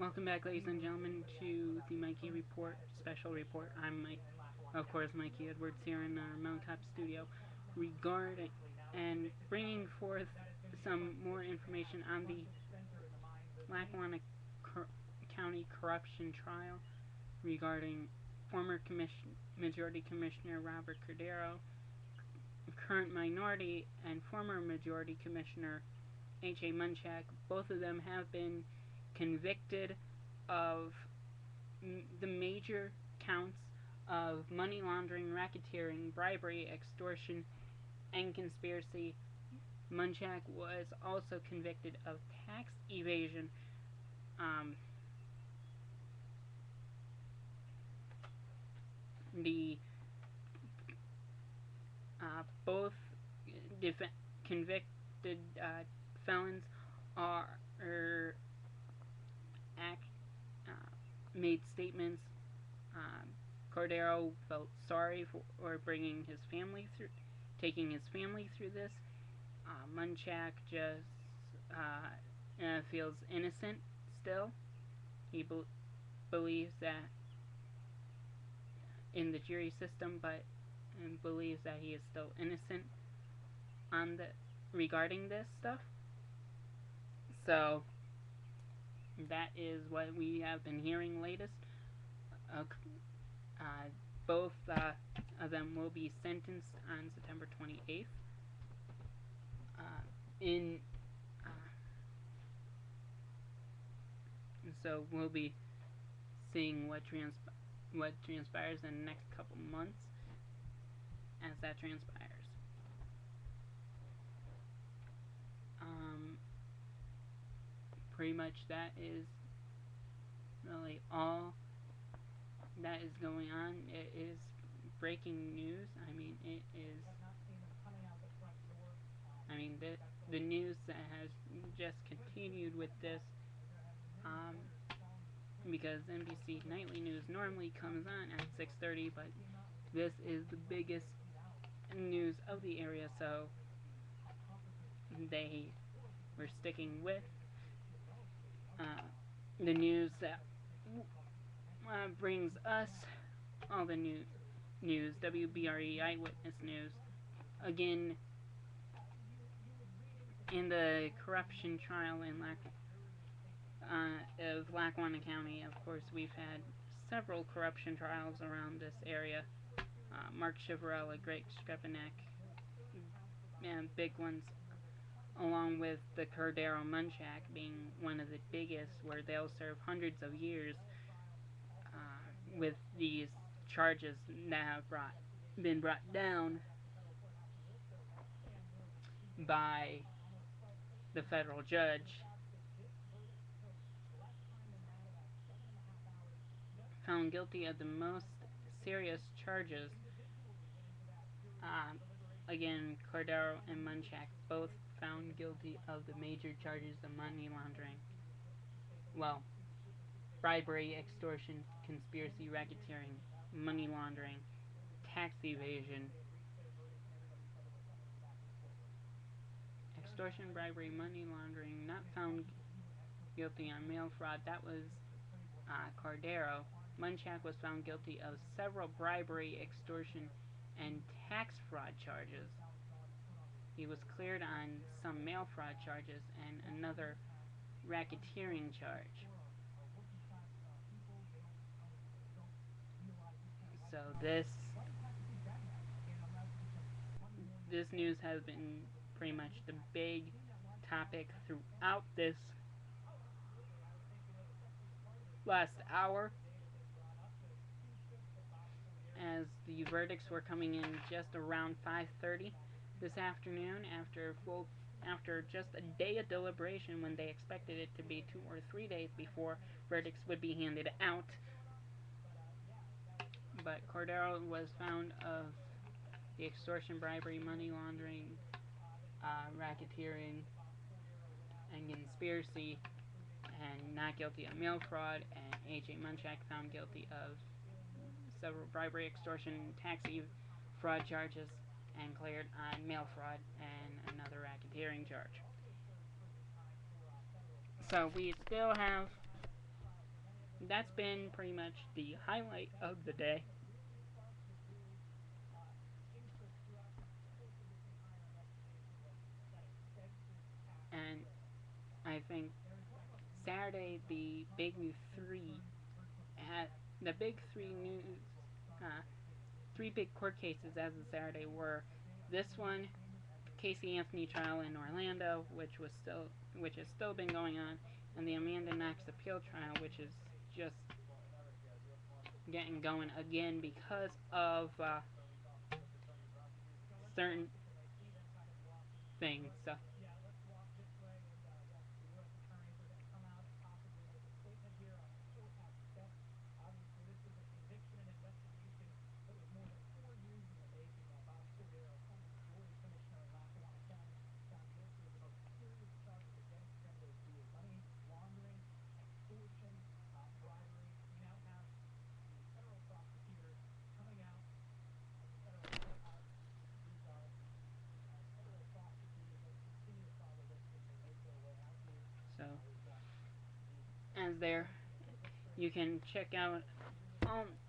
Welcome back, ladies and gentlemen, to the Mikey Report special report. I'm Mike, of course, Mikey Edwards here in our Mountaintop studio, regarding and bringing forth some more information on the Lackawanna County corruption trial regarding former Majority Commissioner Robert Cordero, current Minority and former Majority Commissioner H.A. Munchak. Both of them have been convicted of the major counts of money laundering, racketeering, bribery, extortion, and conspiracy. Munchak was also convicted of tax evasion. Both convicted felons are made statements. Cordero felt sorry for bringing his family through, taking his family through this. Munchak just feels innocent still. He believes that in the jury system, but believes that he is still innocent regarding this stuff. So that is what we have been hearing latest. Both of them will be sentenced on September 28th. So we'll be seeing what transpires in the next couple months as that transpires. Pretty much that is really all that is going on. It is breaking news. The news that has just continued with this, because NBC Nightly News normally comes on at 6:30, but this is the biggest news of the area, so they were sticking with the news that brings us all the news. WBRE Eyewitness News. Again, in the corruption trial in Lackawanna County, of course, we've had several corruption trials around this area. Mark Chivarella, Greg Strepanek, big ones, along with the Cordero Munchak being one of the biggest, where they'll serve hundreds of years with these charges that have been brought down by the federal judge. Found guilty of the most serious charges. Again, Cordero and Munchak both found guilty of the major charges of money laundering. Well, bribery, extortion, conspiracy, racketeering, money laundering, tax evasion. Extortion, bribery, money laundering, not found guilty on mail fraud. That was Cordero. Munchak was found guilty of several bribery, extortion, and tax fraud charges. He was cleared on some mail fraud charges and another racketeering charge. So this news has been pretty much the big topic throughout this last hour, as the verdicts were coming in just around 5:30 this afternoon, after just a day of deliberation, when they expected it to be 2 or 3 days before verdicts would be handed out. But Cordero was found of the extortion, bribery, money laundering, racketeering, and conspiracy, and not guilty of mail fraud. And H.A. Munchak found guilty of several bribery, extortion, tax fraud charges, and cleared on mail fraud and another racketeering charge. So we still have that's been pretty much the highlight of the day. And I think Saturday at the big three news, uh, three big court cases as of Saturday were this one, Casey Anthony trial in Orlando, which has still been going on, and the Amanda Knox appeal trial, which is just getting going again because of certain things. So, so as there, you can check out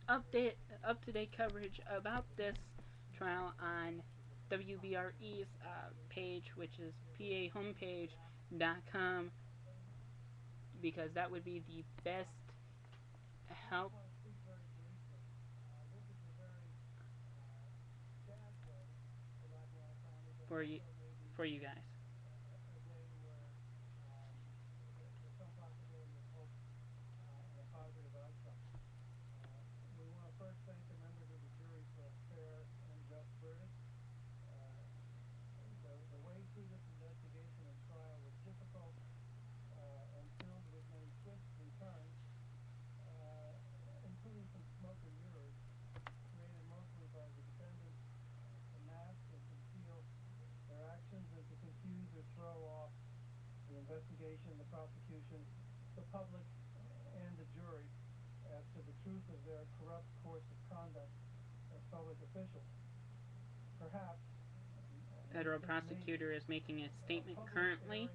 up to date coverage about this trial on WBRE's page, which is pahomepage.com, because that would be the best help for you guys. Federal prosecutor is making a statement currently.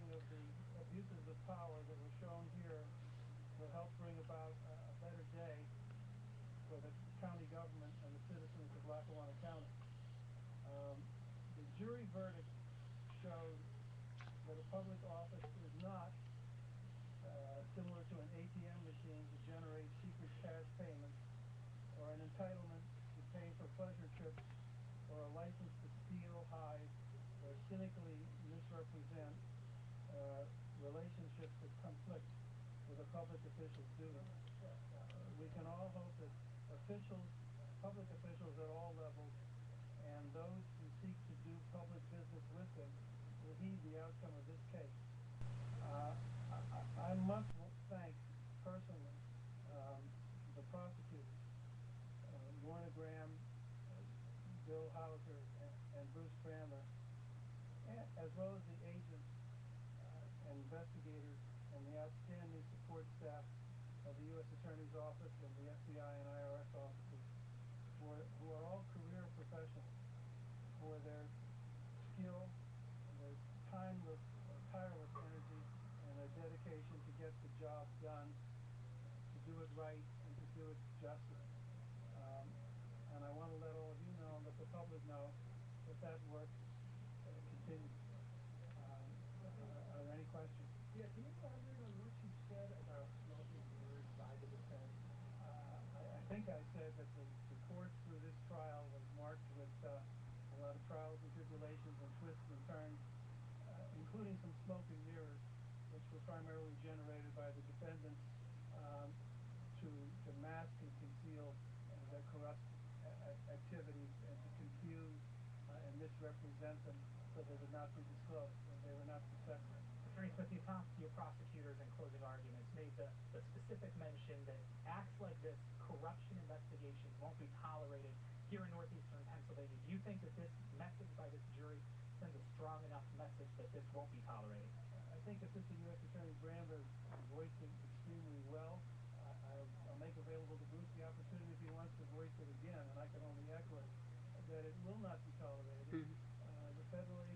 Mhm.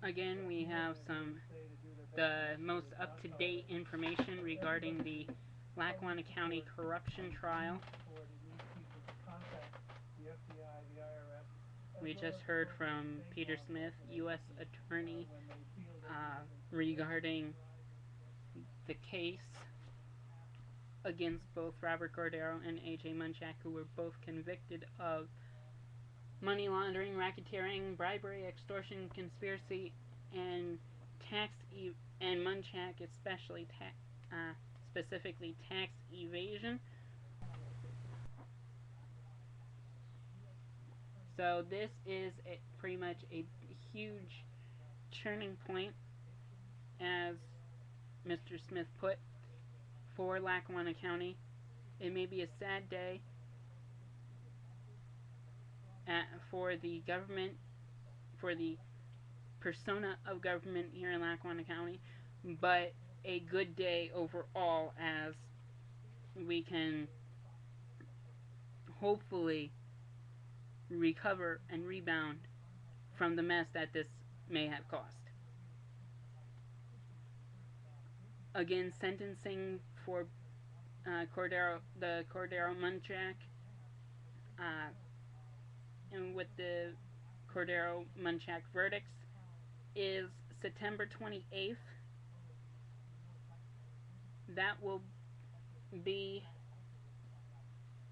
Again, we have the most up to date information regarding the Lackawanna County corruption trial. We just heard from Peter Smith, U.S. Attorney, regarding the case against both Robert Cordero and A.J. Munchak, who were both convicted of money laundering, racketeering, bribery, extortion, conspiracy, and and Munchak especially specifically tax evasion. So this is pretty much a huge turning point, as Mr. Smith put, for Lackawanna County. It may be a sad day for the government, for the persona of government here in Lackawanna County, but a good day overall, as we can hopefully recover and rebound from the mess that this may have caused. Again, sentencing for the Cordero Munchak, and with the Cordero Munchak verdicts, is September 28th. That will be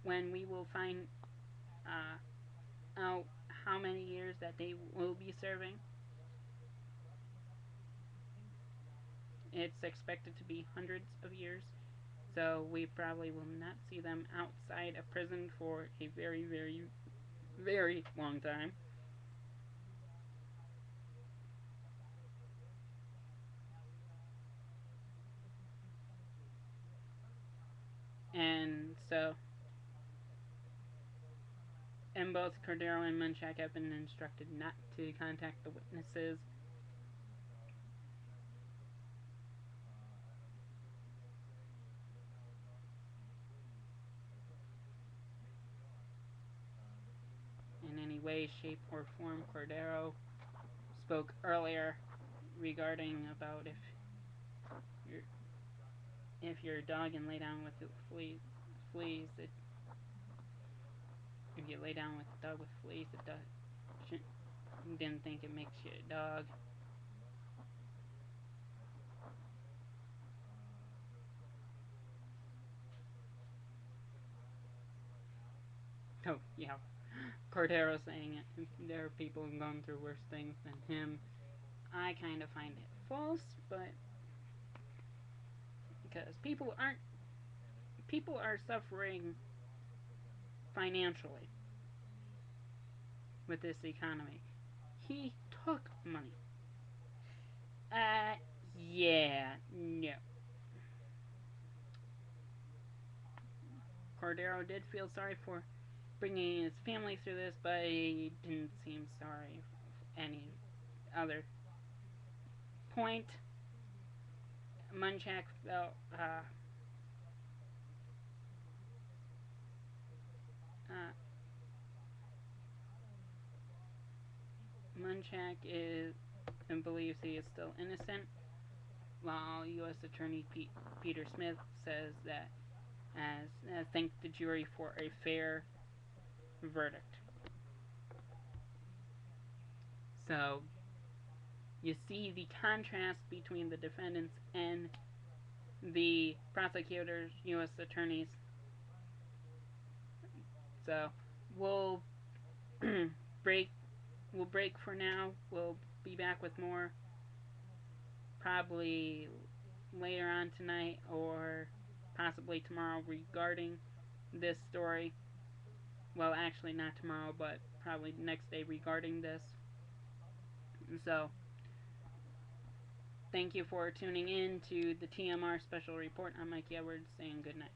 when we will find out how many years that they will be serving. It's expected to be hundreds of years, so we probably will not see them outside of prison for a very, very, very long time. And so, and both Cordero and Munchak have been instructed not to contact the witnesses. In any way, shape, or form. Cordero spoke earlier regarding about if your dog and lay down with the fleas, if you lay down with a dog with fleas, it didn't think it makes you a dog. Oh, yeah. Cordero saying it. There are people going through worse things than him. I kind of find it false, but because people are suffering financially with this economy. He took money. Yeah, no. Cordero did feel sorry for bringing his family through this, but he didn't seem sorry for any other point. Munchak felt Munchak is and believes he is still innocent, while U.S. Attorney Peter Smith says that thanked the jury for a fair verdict. So you see the contrast between the defendants and the prosecutors, U.S. attorneys. So we'll break for now. We'll be back with more probably later on tonight or possibly tomorrow regarding this story. Well, actually not tomorrow, but probably the next day regarding this. So thank you for tuning in to the TMR Special Report. I'm Mike Edwards saying good night.